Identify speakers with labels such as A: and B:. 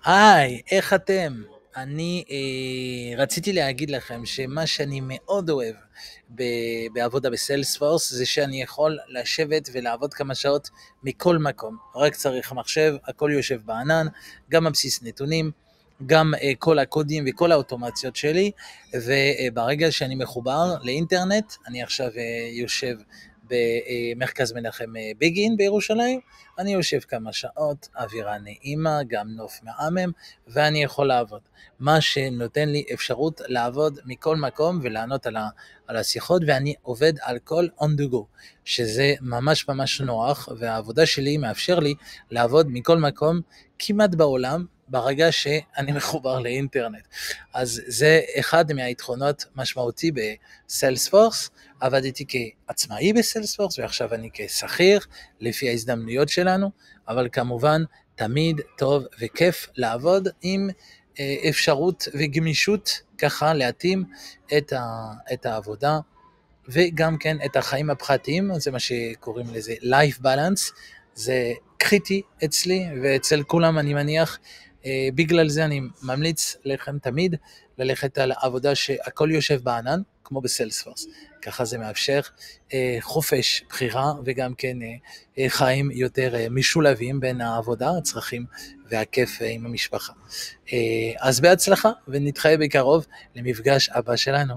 A: היי, איך אתם? אני רציתי להגיד לכם שמה שאני מאוד אוהב בעבודה בסיילספורס זה שאני יכול לשבת ולעבוד כמה שעות מכל מקום. רק צריך מחשב, הכל יושב בענן, גם הבסיס נתונים, גם כל הקודים וכל האוטומציות שלי, וברגע שאני מחובר לאינטרנט, אני עכשיו יושב במרכז מנחם בגין בירושלים, אני יושב כמה שעות, אווירה נעימה, גם נוף מהמם, ואני יכול לעבוד. מה שנותן לי אפשרות לעבוד מכל מקום ולענות על השיחות, ואני עובד על כל on the go, שזה ממש ממש נוח, והעבודה שלי מאפשר לי לעבוד מכל מקום כמעט בעולם, ברגע שאני מחובר לאינטרנט. אז זה אחד מהיתרונות משמעותי בסיילספורס. עבדתי כעצמאי בסיילספורס ועכשיו אני כשכיר לפי ההזדמנויות שלנו, אבל כמובן תמיד טוב וכיף לעבוד עם אפשרות וגמישות ככה להתאים את העבודה וגם כן את החיים הפרטיים, זה מה שקוראים לזה life balance, זה קריטי אצלי ואצל כולם אני מניח, בגלל זה אני ממליץ לכם תמיד ללכת על עבודה שהכל יושב בענן, כמו בסיילספורס, ככה זה מאפשר חופש בחירה וגם כן חיים יותר משולבים בין העבודה, הצרכים והכיף עם המשפחה. אז בהצלחה ונתחיה בקרוב למפגש הבא שלנו.